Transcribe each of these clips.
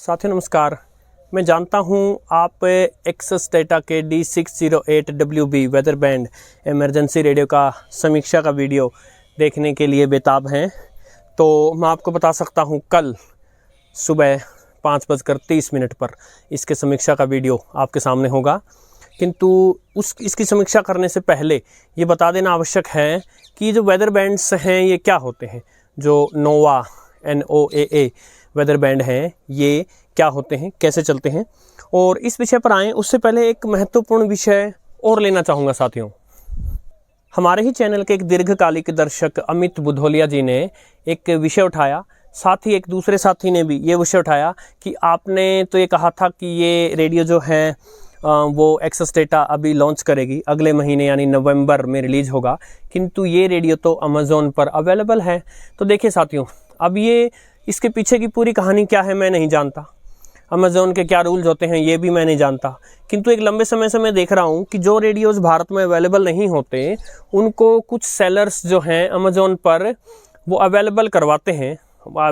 साथियों नमस्कार। मैं जानता हूं आप एक्सेस डेटा के D608WB weather band emergency radio का समीक्षा का वीडियो देखने के लिए बेताब हैं। तो मैं आपको बता सकता हूं कल सुबह 5:30 पर इसके समीक्षा का वीडियो आपके सामने होगा, किंतु इसकी समीक्षा करने से पहले ये बता देना आवश्यक है कि जो वेदर बैंड्स हैं ये क्या होते हैं। जो नोवा NOAA वेदर बैंड हैं ये क्या होते हैं, कैसे चलते हैं, और इस विषय पर आएँ उससे पहले एक महत्वपूर्ण विषय और लेना चाहूँगा। साथियों, हमारे ही चैनल के एक दीर्घकालिक दर्शक अमित बुधोलिया जी ने एक विषय उठाया, साथ ही एक दूसरे साथी ने भी ये विषय उठाया कि आपने तो ये कहा था कि ये रेडियो जो है वो एक्सेस डेटा अभी लॉन्च करेगी अगले महीने यानी नवंबर में रिलीज होगा, किंतु ये रेडियो तो अमेज़ॉन पर अवेलेबल है। तो देखिए साथियों, अब ये इसके पीछे की पूरी कहानी क्या है मैं नहीं जानता, अमेज़ॉन के क्या रूल्स होते हैं ये भी मैं नहीं जानता, किंतु एक लंबे समय से मैं देख रहा हूँ कि जो रेडियोज़ भारत में अवेलेबल नहीं होते उनको कुछ सेलर्स जो हैं अमेज़ॉन पर वो अवेलेबल करवाते हैं।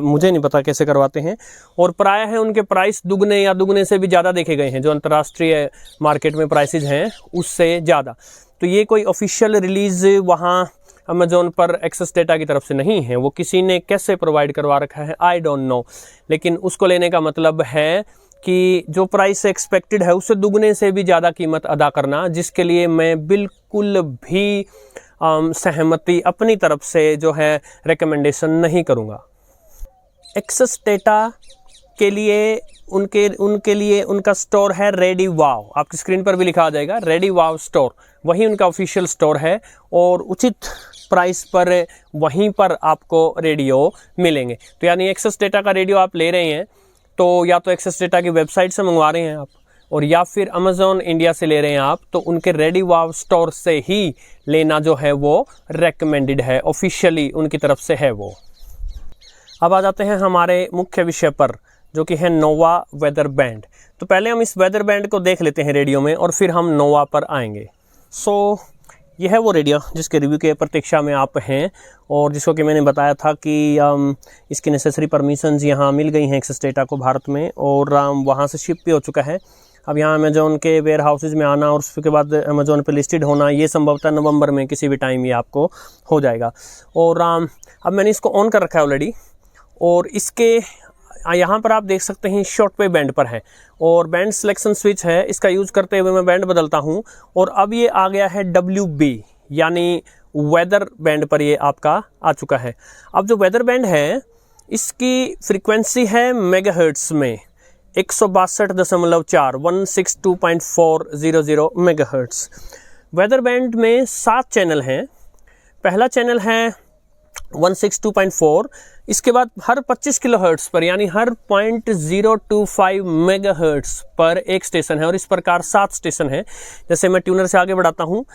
मुझे नहीं पता कैसे करवाते हैं, और प्रायः है उनके प्राइस दुगने या दुगने से भी ज़्यादा देखे गए हैं, जो अंतर्राष्ट्रीय मार्केट में प्राइसेज हैं उससे ज़्यादा। तो ये कोई ऑफिशियल रिलीज़ वहाँ अमेज़ॉन पर एक्सेस डेटा की तरफ से नहीं है, वो किसी ने कैसे प्रोवाइड करवा रखा है आई डोंट नो, लेकिन उसको लेने का मतलब है कि जो प्राइस एक्सपेक्टेड है उससे दुगने से भी ज़्यादा कीमत अदा करना, जिसके लिए मैं बिल्कुल भी सहमति अपनी तरफ से जो है रिकमेंडेशन नहीं करूँगा। एक्सेस डेटा के लिए उनके लिए उनका स्टोर है रेडी वाव, आपकी स्क्रीन पर भी लिखा आ जाएगा रेडी वाव स्टोर, वही उनका ऑफिशियल स्टोर है और उचित प्राइस पर वहीं पर आपको रेडियो मिलेंगे। तो यानी एक्सेस डेटा का रेडियो आप ले रहे हैं तो या तो एक्सेस डेटा की वेबसाइट से मंगवा रहे हैं आप, और या फिर अमेज़ॉन इंडिया से ले रहे हैं आप, तो उनके रेडी वाव स्टोर से ही लेना जो है वो रेकमेंडेड है, ऑफिशियली उनकी तरफ से है वो। अब आ जाते हैं हमारे मुख्य विषय पर जो कि है नोवा वेदर बैंड। तो पहले हम इस वेदर बैंड को देख लेते हैं रेडियो में और फिर हम नोवा पर आएंगे। यह है वो रेडियो जिसके रिव्यू के प्रतीक्षा में आप हैं, और जिसको कि मैंने बताया था कि इसकी नेसेसरी परमिशंस यहाँ मिल गई हैं एक्सेस डेटा को भारत में, और वहाँ से शिप भी हो चुका है। अब यहाँ अमेज़ॉन के वेयर हाउसेज में आना और उसके बाद अमेज़ॉन पे लिस्टेड होना, ये संभवतः नवंबर में किसी भी टाइम ये आपको हो जाएगा। और अब मैंने इसको ऑन कर रखा है ऑलरेडी, और इसके यहाँ पर आप देख सकते हैं शॉर्ट वेव बैंड पर है और बैंड सिलेक्शन स्विच है, इसका यूज़ करते हुए मैं बैंड बदलता हूँ, और अब ये आ गया है WB यानी वेदर बैंड पर ये आपका आ चुका है। अब जो वेदर बैंड है इसकी फ्रीक्वेंसी है मेगाहर्ट्ज़ में 162.4 162.400 मेगाहर्ट्ज़। वेदर बैंड में 7 चैनल हैं। पहला चैनल है 162.4, इसके बाद हर 25 किलोहर्ट्ज़ पर यानी हर 0.025 मेगाहर्ट्ज़ पर एक स्टेशन है, और इस प्रकार 7 स्टेशन है। जैसे मैं ट्यूनर से आगे बढ़ाता हूँ,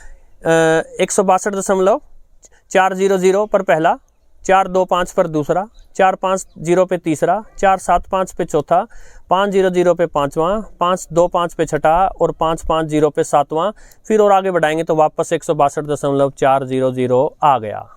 162.400 पर पहला, 425 पर दूसरा, 450 पे तीसरा, 475 पे चौथा, 500 पे पाँचवां, 525 पे छठा और 550 पे सातवां। फिर और आगे बढ़ाएंगे तो वापस 162.400 आ गया।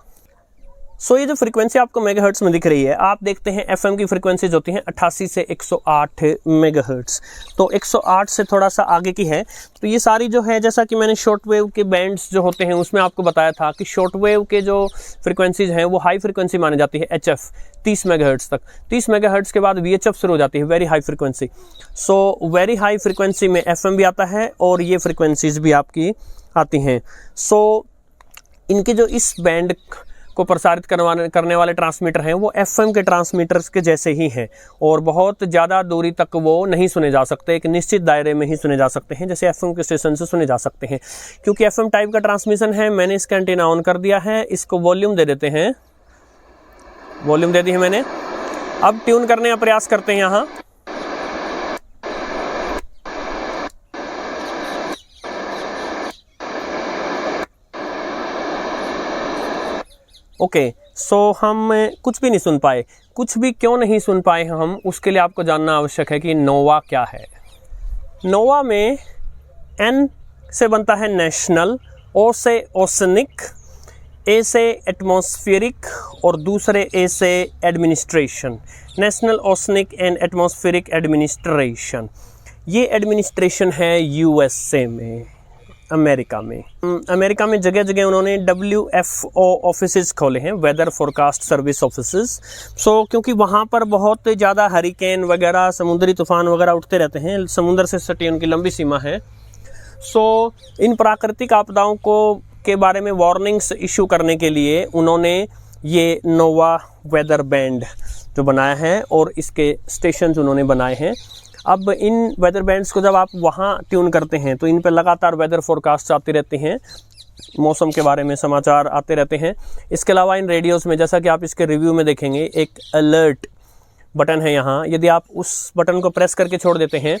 ये जो फ्रीक्वेंसी आपको मेगाहर्ट्ज़ में दिख रही है, आप देखते हैं FM की फ्रीक्वेंसीज होती हैं 88 से 108 मेगाहर्ट्ज़, तो 108 से थोड़ा सा आगे की है। तो ये सारी जो है, जैसा कि मैंने शॉर्ट वेव के बैंड्स जो होते हैं उसमें आपको बताया था कि शॉर्ट वेव के जो फ्रीक्वेंसीज हैं वो हाई फ्रीक्वेंसी मानी जाती है, HF 30 मेगाहर्ट्ज़ तक। 30 मेगाहर्ट्ज़ के बाद VHF शुरू हो जाती है, very high frequency. Very high frequency में FM भी आता है और ये फ्रीक्वेंसीज भी आपकी आती हैं। इनके जो इस बैंड को प्रसारित करने वाले ट्रांसमीटर हैं वो FM के ट्रांसमीटर्स के जैसे ही हैं, और बहुत ज़्यादा दूरी तक वो नहीं सुने जा सकते, एक निश्चित दायरे में ही सुने जा सकते हैं जैसे FM के स्टेशन से सुने जा सकते हैं। क्योंकि FM टाइप का ट्रांसमिशन है, मैंने इसका एंटीना ऑन कर दिया है, इसको वॉल्यूम दे देते हैं, वॉल्यूम दे दी है मैंने। अब ट्यून करने का प्रयास करते हैं यहाँ। ओके, हम कुछ भी नहीं सुन पाए। कुछ भी क्यों नहीं सुन पाए हम, उसके लिए आपको जानना आवश्यक है कि नोवा क्या है। नोवा में N से बनता है नेशनल, O से ओशनिक, ए से एटमॉस्फेरिक और दूसरे ए से administration, national oceanic and atmospheric administration. ये एडमिनिस्ट्रेशन है यूएसए में, अमेरिका में। अमेरिका में जगह जगह उन्होंने WFO ऑफिसेस खोले हैं, वेदर फोरकास्ट सर्विस ऑफिसेस। सो क्योंकि वहाँ पर बहुत ज़्यादा हरिकेन वगैरह, समुद्री तूफान वगैरह उठते रहते हैं, समुद्र से सटी उनकी लंबी सीमा है। सो इन प्राकृतिक आपदाओं के बारे में वार्निंग्स इशू करने के लिए उन्होंने ये नोवा वेदर बैंड जो बनाया है और इसके स्टेशन उन्होंने बनाए हैं। अब इन वेदर बैंड्स को जब आप वहाँ ट्यून करते हैं तो इन पर लगातार वेदर फोरकास्ट आती रहती हैं, मौसम के बारे में समाचार आते रहते हैं। इसके अलावा इन रेडियोज़ में, जैसा कि आप इसके रिव्यू में देखेंगे, एक अलर्ट बटन है यहाँ। यदि आप उस बटन को प्रेस करके छोड़ देते हैं,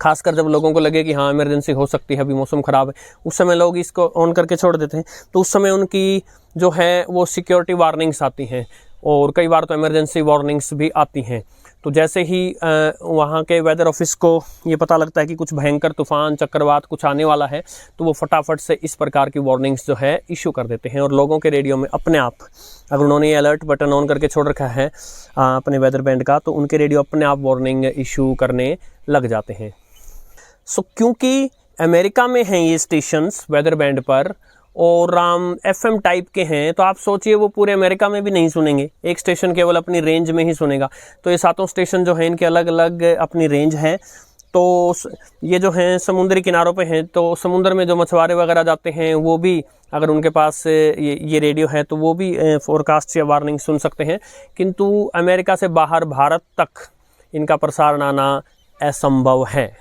खासकर जब लोगों को लगे कि हाँ इमरजेंसी हो सकती है, अभी मौसम ख़राब है, उस समय लोग इसको ऑन करके छोड़ देते हैं, तो उस समय उनकी जो है वो सिक्योरिटी वार्निंग्स आती हैं और कई बार तो इमरजेंसी वार्निंग्स भी आती हैं। तो जैसे ही वहाँ के वेदर ऑफिस को ये पता लगता है कि कुछ भयंकर तूफान, चक्रवात कुछ आने वाला है, तो वो फटाफट से इस प्रकार की वार्निंग्स जो है इशू कर देते हैं और लोगों के रेडियो में अपने आप, अगर उन्होंने ये अलर्ट बटन ऑन करके छोड़ रखा है अपने वेदर बैंड का, तो उनके रेडियो अपने आप वार्निंग इशू करने लग जाते हैं। सो क्योंकि अमेरिका में हैं ये स्टेशंस वेदर बैंड पर और FM टाइप के हैं, तो आप सोचिए वो पूरे अमेरिका में भी नहीं सुनेंगे, एक स्टेशन केवल अपनी रेंज में ही सुनेगा। तो ये सातों स्टेशन जो हैं इनके अलग अलग अपनी रेंज है। तो ये जो हैं समुद्री किनारों पे हैं, तो समुद्र में जो मछुआरे वगैरह जाते हैं वो भी, अगर उनके पास ये रेडियो है तो वो भी फोरकास्ट या वार्निंग सुन सकते हैं। किंतु अमेरिका से बाहर भारत तक इनका प्रसारण आना असंभव है।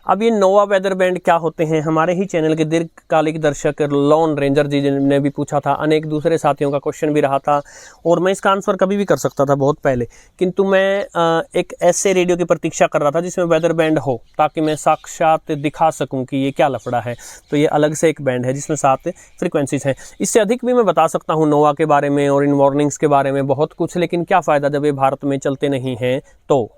अब ये नोवा वेदर बैंड क्या होते हैं, हमारे ही चैनल के दीर्घकालिक दर्शक लॉन रेंजर जी ने भी पूछा था, अनेक दूसरे साथियों का क्वेश्चन भी रहा था और मैं इसका आंसर कभी भी कर सकता था बहुत पहले, किंतु मैं एक ऐसे रेडियो की प्रतीक्षा कर रहा था जिसमें वेदर बैंड हो, ताकि मैं साक्षात दिखा सकूं कि ये क्या लफड़ा है। तो ये अलग से एक बैंड है जिसमें 7 फ्रिक्वेंसीज हैं। इससे अधिक भी मैं बता सकता हूँ नोवा के बारे में और इन वार्निंग्स के बारे में बहुत कुछ, लेकिन क्या फ़ायदा जब ये भारत में चलते नहीं हैं तो।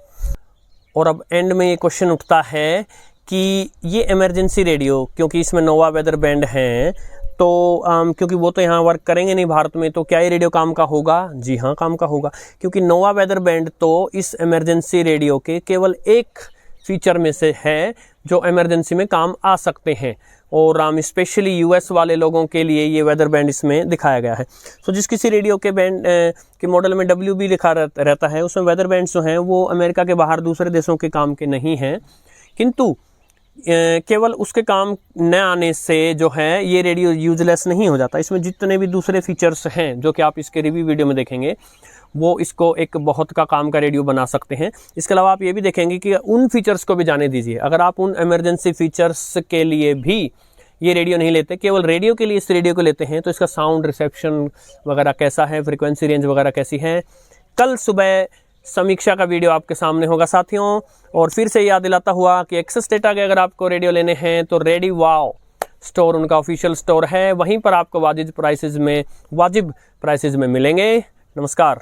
और अब एंड में ये क्वेश्चन उठता है कि ये इमरजेंसी रेडियो, क्योंकि इसमें नोवा वेदर बैंड हैं, तो क्योंकि वो तो यहाँ वर्क करेंगे नहीं भारत में, तो क्या ये रेडियो काम का होगा? जी हाँ, काम का होगा, क्योंकि नोवा वेदर बैंड तो इस इमरजेंसी रेडियो के केवल एक फीचर में से है जो इमरजेंसी में काम आ सकते हैं और स्पेशली US वाले लोगों के लिए ये वेदर बैंड इसमें दिखाया गया है। तो जिस किसी रेडियो के बैंड के मॉडल में WB लिखा रहता है, उसमें वेदर बैंड्स जो हैं वो अमेरिका के बाहर दूसरे देशों के काम के नहीं हैं, किंतु केवल उसके काम न आने से जो है ये रेडियो यूजलेस नहीं हो जाता। इसमें जितने भी दूसरे फीचर्स हैं जो कि आप इसके रिव्यू वीडियो में देखेंगे, वो इसको एक बहुत का काम का रेडियो बना सकते हैं। इसके अलावा आप ये भी देखेंगे कि उन फीचर्स को भी जाने दीजिए। अगर आप उन इमरजेंसी फीचर्स के लिए भी ये रेडियो नहीं लेते, केवल रेडियो के लिए इस रेडियो को लेते हैं, तो इसका साउंड रिसेप्शन वगैरह कैसा है, फ्रिक्वेंसी रेंज वगैरह कैसी है, कल सुबह समीक्षा का वीडियो आपके सामने होगा साथियों। और फिर से याद दिलाता हुआ कि एक्सेस डेटा के अगर आपको रेडियो लेने हैं तो रेडी वाव स्टोर उनका ऑफिशियल स्टोर है, वहीं पर आपको वाजिब प्राइसेस में मिलेंगे। नमस्कार।